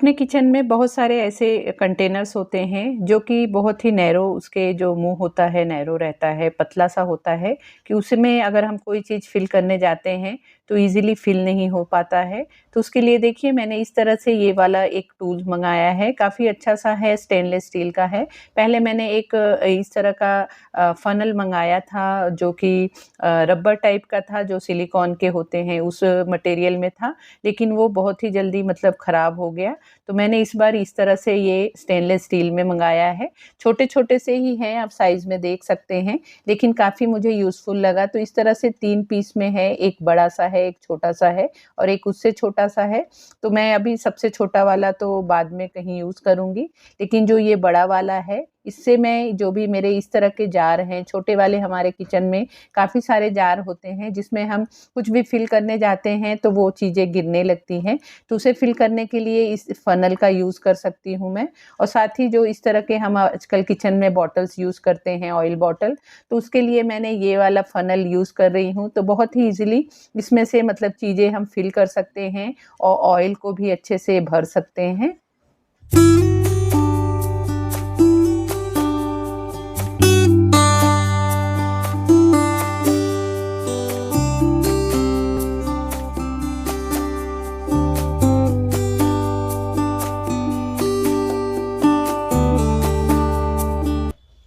अपने किचन में बहुत सारे ऐसे कंटेनर्स होते हैं जो कि बहुत ही नैरो, उसके जो मुंह होता है नैरो रहता है, पतला सा होता है कि उसमें अगर हम कोई चीज़ फिल करने जाते हैं तो इजीली फिल नहीं हो पाता है। तो उसके लिए देखिए मैंने इस तरह से ये वाला एक टूल मंगाया है, काफ़ी अच्छा सा है, स्टेनलेस स्टील का है। पहले मैंने एक इस तरह का फ़नल मंगाया था जो कि रबर टाइप का था, जो सिलिकॉन के होते हैं उस मटेरियल में था, लेकिन वो बहुत ही जल्दी मतलब ख़राब हो गया। तो मैंने इस बार इस तरह से ये स्टेनलेस स्टील में मंगाया है। छोटे-छोटे से ही हैं, आप साइज़ में देख सकते हैं, लेकिन काफ़ी मुझे यूज़फुल लगा। तो इस तरह से 3 पीस में है, एक बड़ा-सा है, एक छोटा-सा है और एक उससे छोटा-सा है। तो मैं अभी सबसे छोटा वाला तो बाद में कहीं यूज़ करूँगी, लेकिन जो ये बड़ा वाला है, इससे मैं जो भी मेरे इस तरह के जार हैं, छोटे वाले हमारे किचन में काफ़ी सारे जार होते हैं, जिसमें हम कुछ भी फिल करने जाते हैं, तो वो चीज़ें गिरने लगती हैं। तो उसे फिल करने के लिए इस फ़नल का यूज़ कर सकती हूँ मैं। और साथ ही जो इस तरह के हम आजकल किचन में बॉटल्स यूज़ करते हैं, ऑयल बॉटल, तो उसके लिए मैंने ये वाला फ़नल यूज़ कर रही हूँ। तो बहुत ही ईज़िली इसमें से मतलब चीज़ें हम फिल कर सकते हैं और ऑयल को भी अच्छे से भर सकते हैं।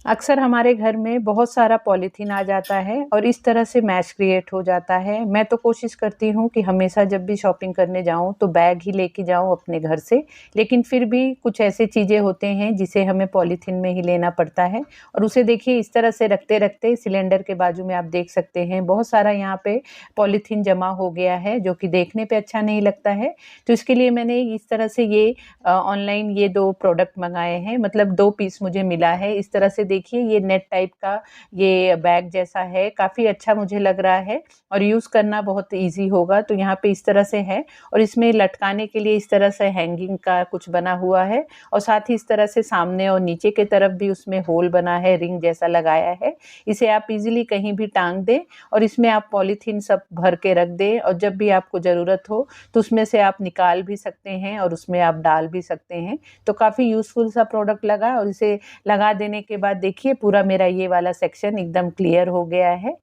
अक्सर हमारे घर में बहुत सारा पॉलीथीन आ जाता है और इस तरह से मैश क्रिएट हो जाता है। मैं तो कोशिश करती हूँ कि हमेशा जब भी शॉपिंग करने जाऊँ तो बैग ही लेके जाऊँ अपने घर से, लेकिन फिर भी कुछ ऐसी चीज़ें होते हैं जिसे हमें पॉलीथीन में ही लेना पड़ता है। और उसे देखिए इस तरह से रखते-रखते सिलेंडर के बाजू में आप देख सकते हैं बहुत सारा यहाँ पे पॉलीथीन जमा हो गया है, जो कि देखने पे अच्छा नहीं लगता है। तो इसके लिए मैंने इस तरह से ये ऑनलाइन ये 2 प्रोडक्ट मँगाए हैं, मतलब 2 पीस मुझे मिला है। इस तरह से देखिए ये नेट टाइप का ये बैग जैसा है, काफ़ी अच्छा मुझे लग रहा है और यूज़ करना बहुत ईज़ी होगा। तो यहाँ पे इस तरह से है और इसमें लटकाने के लिए इस तरह से हैंगिंग का कुछ बना हुआ है और साथ ही इस तरह से सामने और नीचे की तरफ भी उसमें होल बना है, रिंग जैसा लगाया है। इसे आप ईज़िली कहीं भी टाँग दें और इसमें आप पॉलीथीन सब भर के रख दें और जब भी आपको ज़रूरत हो तो उसमें से आप निकाल भी सकते हैं और उसमें आप डाल भी सकते हैं। तो काफ़ी यूज़फुल सा प्रोडक्ट लगा और इसे लगा देने के बाद देखिए पूरा मेरा ये वाला सेक्शन एकदम क्लियर हो गया है।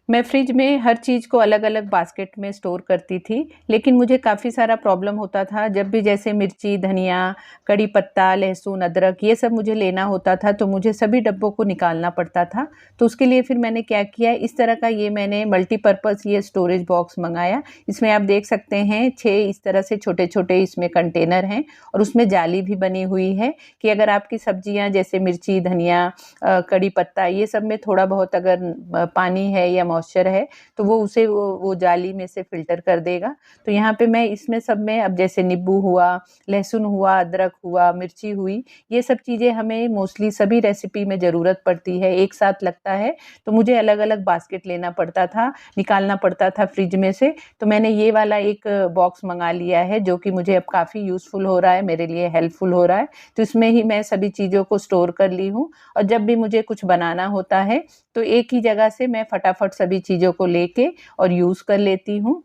मैं फ्रिज में हर चीज़ को अलग-अलग बास्केट में स्टोर करती थी, लेकिन मुझे काफ़ी सारा प्रॉब्लम होता था जब भी जैसे मिर्ची, धनिया, कड़ी पत्ता, लहसुन, अदरक ये सब मुझे लेना होता था तो मुझे सभी डब्बों को निकालना पड़ता था। तो उसके लिए फिर मैंने क्या किया, इस तरह का ये मैंने मल्टीपर्पज़ ये स्टोरेज बॉक्स मँगाया। इसमें आप देख सकते हैं 6 इस तरह से छोटे-छोटे इसमें कंटेनर हैं और उसमें जाली भी बनी हुई है कि अगर आपकी सब्जियाँ जैसे मिर्ची, धनिया, कड़ी पत्ता ये सब में थोड़ा बहुत अगर पानी है या मॉइस्चर है तो वो उसे वो जाली में से फ़िल्टर कर देगा। तो यहाँ पे मैं इसमें सब में अब जैसे नींबू हुआ, लहसुन हुआ, अदरक हुआ, मिर्ची हुई, ये सब चीज़ें हमें मोस्टली सभी रेसिपी में ज़रूरत पड़ती है, एक साथ लगता है, तो मुझे अलग-अलग बास्केट लेना पड़ता था, निकालना पड़ता था फ्रिज में से। तो मैंने ये वाला एक बॉक्स मँगा लिया है जो कि मुझे अब काफ़ी यूज़फुल हो रहा है, मेरे लिए हेल्पफुल हो रहा है। तो इसमें ही मैं सभी चीज़ों को स्टोर कर ली हूँ और जब भी मुझे कुछ बनाना होता है तो एक ही जगह से मैं फटाफट सभी चीज़ों को लेके और यूज़ कर लेती हूँ।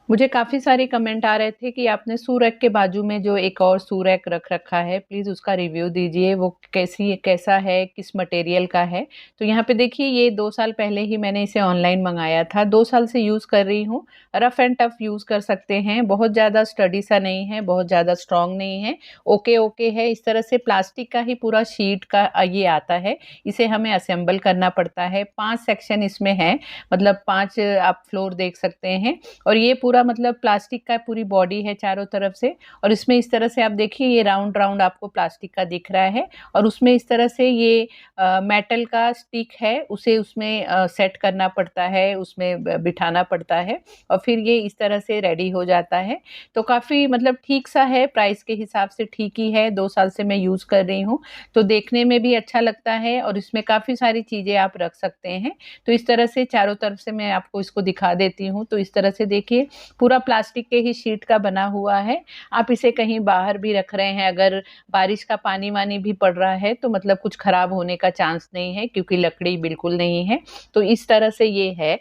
मुझे काफ़ी सारे कमेंट आ रहे थे कि आपने शू रैक के बाजू में जो एक और शू रैक रख रखा है, प्लीज़ उसका रिव्यू दीजिए, वो कैसा है, किस मटेरियल का है? तो यहाँ पे देखिए ये 2 साल पहले ही मैंने इसे ऑनलाइन मँगाया था, 2 साल से यूज़ कर रही हूँ, रफ़ एंड टफ़ यूज़ कर सकते हैं, बहुत ज़्यादा स्टडी सा नहीं है, बहुत ज़्यादा स्ट्रॉन्ग नहीं है, ओके है। इस तरह से प्लास्टिक का ही पूरा शीट का ये आता है, इसे हमें असेंबल करना पड़ता है, 5 सेक्शन इसमें है, मतलब 5 आप फ्लोर देख सकते हैं और ये पूरा मतलब प्लास्टिक का पूरी बॉडी है चारों तरफ से, और इसमें इस तरह से आप देखिए ये राउंड राउंड आपको प्लास्टिक का दिख रहा है, और उसमें इस तरह से ये मेटल का स्टिक है, उसे उसमें सेट करना पड़ता है, उसमें बिठाना पड़ता है, और फिर ये इस तरह से रेडी हो जाता है। तो काफ़ी मतलब ठीक सा है, प्राइस के हिसाब से ठीक ही है, 2 साल से मैं यूज़ कर रही हूँ। तो देखने में भी अच्छा लगता है और इसमें काफ़ी सारी चीज़ें आप रख सकते हैं। तो इस तरह से चारों तरफ से मैं आपको इसको दिखा देती हूँ। तो इस तरह से देखिए पूरा प्लास्टिक के ही शीट का बना हुआ है। आप इसे कहीं बाहर भी रख रहे हैं, अगर बारिश का पानी-वानी भी पड़ रहा है तो मतलब कुछ खराब होने का चांस नहीं है, क्योंकि लकड़ी बिल्कुल नहीं है। तो इस तरह से ये है।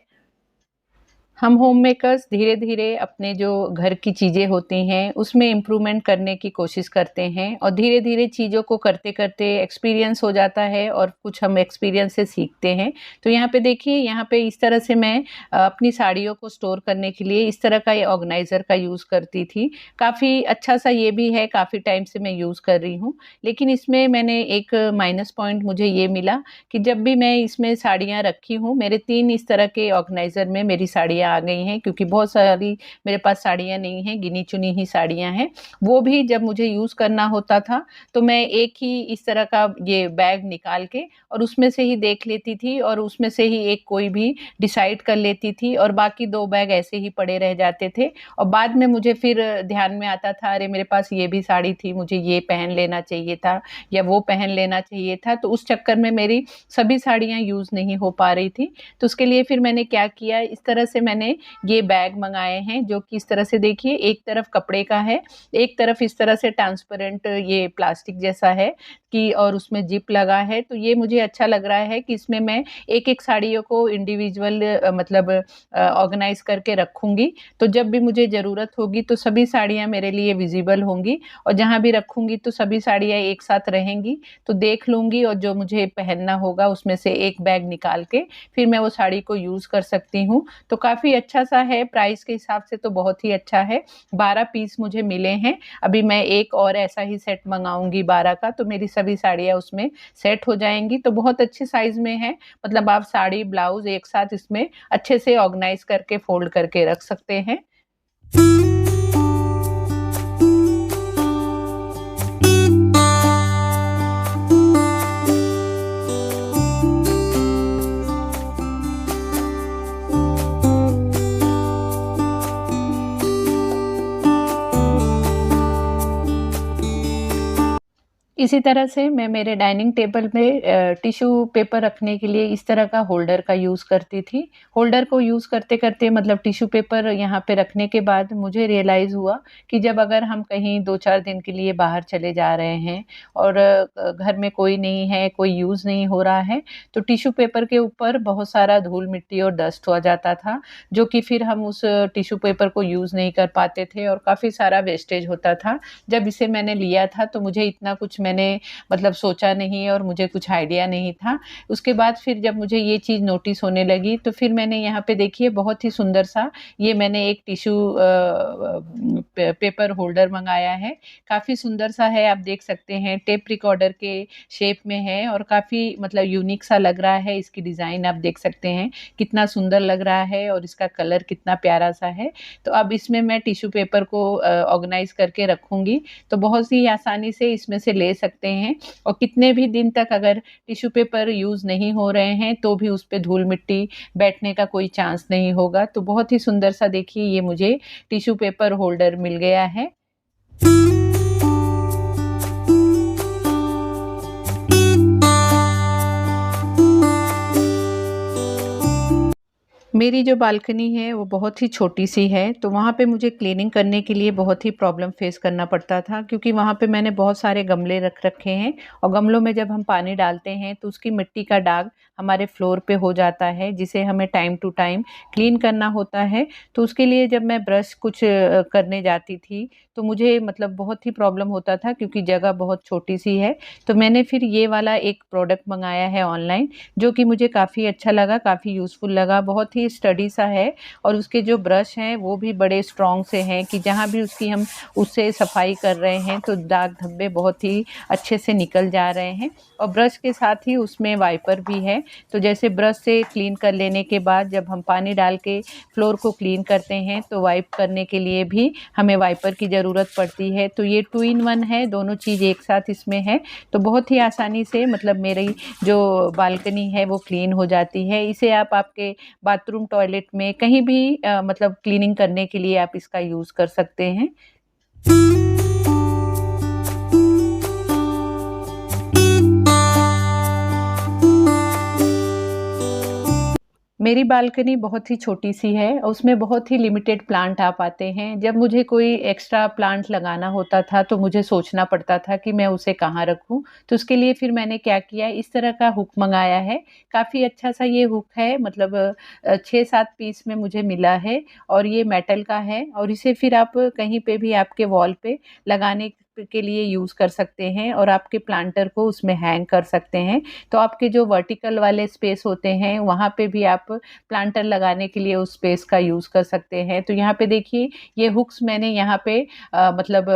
हम होम मेकर्स धीरे-धीरे अपने जो घर की चीज़ें होती हैं, उसमें इम्प्रूवमेंट करने की कोशिश करते हैं, और धीरे-धीरे चीज़ों को करते-करते एक्सपीरियंस हो जाता है और कुछ हम एक्सपीरियंस से सीखते हैं। तो यहाँ पे देखिए, यहाँ पे इस तरह से मैं अपनी साड़ियों को स्टोर करने के लिए इस तरह का ये ऑर्गनाइज़र का यूज़ करती थी। काफ़ी अच्छा-सा ये भी है, काफ़ी टाइम से मैं यूज़ कर रही हूँ। लेकिन इसमें मैंने एक माइनस पॉइंट मुझे ये मिला कि जब भी मैं इसमें साड़ियाँ रखी हूँ, मेरे 3 इस तरह के ऑर्गनाइज़र में मेरी साड़ियाँ आ गई हैं, क्योंकि बहुत सारी मेरे पास साड़ियाँ नहीं हैं, गिनी-चुनी ही साड़ियाँ हैं। वो भी जब मुझे यूज़ करना होता था, तो मैं एक ही इस तरह का ये बैग निकाल के और उसमें से ही देख लेती थी, और उसमें से ही एक कोई भी डिसाइड कर लेती थी, और बाकी 2 बैग ऐसे ही पड़े रह जाते थे। और बाद में मुझे फिर ध्यान में आता था, अरे मेरे पास ये भी साड़ी थी, मुझे ये पहन लेना चाहिए था या वो पहन लेना चाहिए था। तो उस चक्कर में मेरी सभी साड़ियाँ यूज़ नहीं हो पा रही थी। तो उसके लिए फिर मैंने क्या किया, इस तरह से मैंने ये बैग मँगाए हैं, जो कि इस तरह से देखिए, एक तरफ कपड़े का है, एक तरफ इस तरह से ट्रांसपेरेंट ये प्लास्टिक जैसा है कि, और उसमें ज़िप लगा है। तो ये मुझे अच्छा लग रहा है कि इसमें मैं एक-एक साड़ियों को इंडिविजुअल मतलब ऑर्गनाइज़ करके रखूँगी। तो जब भी मुझे ज़रूरत होगी तो सभी साड़ियाँ मेरे लिए विज़िबल होंगी, और जहाँ भी रखूँगी तो सभी साड़ियाँ एक साथ रहेंगी। तो देख लूँगी, और जो मुझे पहनना होगा उसमें से एक बैग निकाल के फिर मैं वो साड़ी को यूज़ कर सकती हूँ। तो काफ़ी अच्छा-सा है, प्राइस के हिसाब से तो बहुत ही अच्छा है। 12 पीस मुझे मिले हैं। अभी मैं एक और ऐसा ही सेट मँगाऊँगी 12 का, तो मेरी सभी साड़ियाँ उसमें सेट हो जाएँगी। तो बहुत अच्छे साइज़ में है, मतलब आप साड़ी, ब्लाउज़ एक साथ इसमें अच्छे से ऑर्गनाइज़ करके फ़ोल्ड करके रख सकते हैं। इसी तरह से मैं मेरे डाइनिंग टेबल में टिश्यू पेपर रखने के लिए इस तरह का होल्डर का यूज़ करती थी। होल्डर को यूज़ करते-करते मतलब टिश्यू पेपर यहाँ पे रखने के बाद मुझे रियलाइज़ हुआ कि जब अगर हम कहीं 2-4 दिन के लिए बाहर चले जा रहे हैं और घर में कोई नहीं है, कोई यूज़ नहीं हो रहा है, तो टिश्यू पेपर के ऊपर बहुत सारा धूल-मिट्टी और डस्ट हो जाता था, जो कि फिर हम उस टिश्यू पेपर को यूज़ नहीं कर पाते थे और काफ़ी सारा वेस्टेज होता था। जब इसे मैंने लिया था तो मुझे इतना कुछ मैंने मतलब सोचा नहीं और मुझे कुछ आइडिया नहीं था। उसके बाद फिर जब मुझे ये चीज़ नोटिस होने लगी तो फिर मैंने यहाँ पे देखिए बहुत ही सुंदर सा ये मैंने एक टिश्यू पेपर होल्डर मँगाया है। काफ़ी सुंदर सा है, आप देख सकते हैं टेप रिकॉर्डर के शेप में है और काफ़ी मतलब यूनिक सा लग रहा है। इसकी डिज़ाइन आप देख सकते हैं कितना सुंदर लग रहा है और इसका कलर कितना प्यारा सा है। तो अब इसमें मैं टिश्यू पेपर को ऑर्गनाइज़ करके रखूँगी, तो बहुत ही आसानी से इसमें से ले सकते हैं और कितने भी दिन तक अगर टिश्यू पेपर यूज़ नहीं हो रहे हैं, तो भी उस पे धूल-मिट्टी बैठने का कोई चांस नहीं होगा। तो बहुत ही सुंदर सा देखिए ये मुझे टिश्यू पेपर होल्डर मिल गया है। मेरी जो बालकनी है वो बहुत ही छोटी-सी है, तो वहाँ पे मुझे क्लीनिंग करने के लिए बहुत ही प्रॉब्लम फ़ेस करना पड़ता था क्योंकि वहाँ पे मैंने बहुत सारे गमले रख रखे हैं और गमलों में जब हम पानी डालते हैं तो उसकी मिट्टी का दाग हमारे फ्लोर पे हो जाता है, जिसे हमें टाइम टू टाइम क्लीन करना होता है। तो उसके लिए जब मैं ब्रश कुछ करने जाती थी, तो मुझे मतलब बहुत ही प्रॉब्लम होता था क्योंकि जगह बहुत छोटी-सी है। तो मैंने फिर ये वाला एक प्रोडक्ट मँगाया है ऑनलाइन, जो कि मुझे काफ़ी अच्छा लगा, काफ़ी यूज़फुल लगा, बहुत ही स्टडी सा है और उसके जो ब्रश हैं वो भी बड़े स्ट्रॉन्ग से हैं कि जहाँ भी उसकी हम उससे सफाई कर रहे हैं तो दाग धब्बे बहुत ही अच्छे से निकल जा रहे हैं। और ब्रश के साथ ही उसमें वाइपर भी है, तो जैसे ब्रश से क्लीन कर लेने के बाद जब हम पानी डाल के फ्लोर को क्लीन करते हैं तो वाइप करने के लिए भी हमें वाइपर की ज़रूरत पड़ती है। तो ये 2 in 1 है, दोनों चीज़ एक साथ इसमें है, तो बहुत ही आसानी से मतलब मेरी जो बालकनी है वो क्लीन हो जाती है। इसे आप आपके बाथरूम, टॉयलेट में कहीं भी मतलब क्लीनिंग करने के लिए आप इसका यूज़ कर सकते हैं। मेरी बालकनी बहुत ही छोटी-सी है और उसमें बहुत ही लिमिटेड प्लांट आ पाते हैं। जब मुझे कोई एक्स्ट्रा प्लांट लगाना होता था तो मुझे सोचना पड़ता था कि मैं उसे कहाँ रखूँ। तो उसके लिए फिर मैंने क्या किया, इस तरह का हुक मँगाया है। काफ़ी अच्छा-सा ये हुक है, मतलब 6-7 पीस में मुझे मिला है और ये मेटल का है और इसे फिर आप कहीं पे भी आपके वॉल पे लगाने के लिए यूज़ कर सकते हैं और आपके प्लांटर को उसमें हैंग कर सकते हैं। तो आपके जो वर्टिकल वाले स्पेस होते हैं वहाँ पे भी आप प्लांटर लगाने के लिए उस स्पेस का यूज़ कर सकते हैं। तो यहाँ पे देखिए ये हुक्स मैंने यहाँ पे मतलब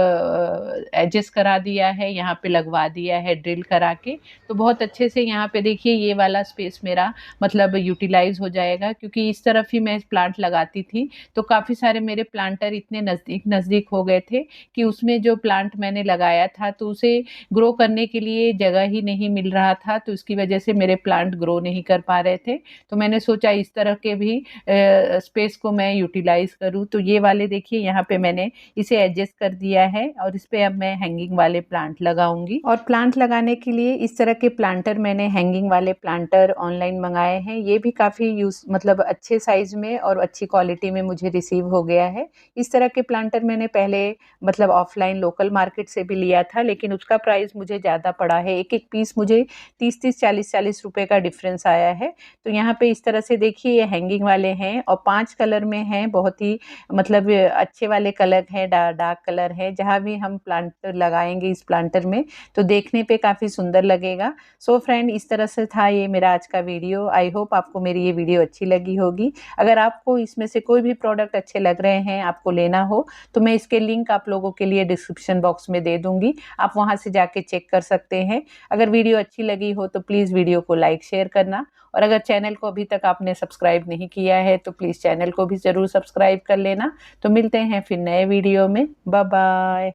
एडजस्ट करा दिया है, यहाँ पे लगवा दिया है ड्रिल करा के। तो बहुत अच्छे से यहाँ पे देखिए ये वाला स्पेस मेरा मतलब यूटिलाइज़ हो जाएगा, क्योंकि इस तरफ ही मैं प्लांट लगाती थी तो काफ़ी सारे मेरे प्लांटर इतने नज़दीक हो गए थे कि उसमें जो प्लांट मैंने लगाया था तो उसे ग्रो करने के लिए जगह ही नहीं मिल रहा था, तो उसकी वजह से मेरे प्लांट ग्रो नहीं कर पा रहे थे। तो मैंने सोचा इस तरह के भी स्पेस को मैं यूटिलाइज़ करूँ। तो ये वाले देखिए यहाँ पे मैंने इसे एडजस्ट कर दिया है और इस पे अब मैं हैंगिंग वाले प्लांट लगाऊँगी। और प्लांट लगाने के लिए इस तरह के प्लांटर मैंने हैंगिंग वाले प्लांटर ऑनलाइन मँगाए हैं। ये भी काफ़ी मतलब अच्छे साइज़ में और अच्छी क्वालिटी में मुझे रिसीव हो गया है। इस तरह के प्लांटर मैंने पहले मतलब ऑफ़लाइन लोकल मार्केट से भी लिया था, लेकिन उसका प्राइस मुझे ज़्यादा पड़ा है। एक-एक पीस मुझे 30-30, 40-40 रुपए का डिफ़रेंस आया है। तो यहाँ पे इस तरह से देखिए ये हैंगिंग वाले हैं और 5 कलर में हैं, बहुत ही मतलब अच्छे वाले कलर हैं, डार्क कलर है। जहाँ भी हम प्लांट लगाएँगे इस प्लांटर में तो देखने पे काफ़ी सुंदर लगेगा। सो फ्रेंड, इस तरह से था ये मेरा आज का वीडियो। आई होप आपको मेरी ये वीडियो अच्छी लगी होगी। अगर आपको इसमें से कोई भी प्रोडक्ट अच्छे लग रहे हैं, आपको लेना हो, तो मैं इसके लिंक आप लोगों के लिए डिस्क्रिप्शन बॉक्स में दे दूँगी। आप वहाँ से जाके चेक कर सकते हैं। अगर वीडियो अच्छी लगी हो तो प्लीज़ वीडियो को लाइक शेयर करना, और अगर चैनल को अभी तक आपने सब्सक्राइब नहीं किया है तो प्लीज़ चैनल को भी ज़रूर सब्सक्राइब कर लेना। तो मिलते हैं फिर नए वीडियो में। Bye bye.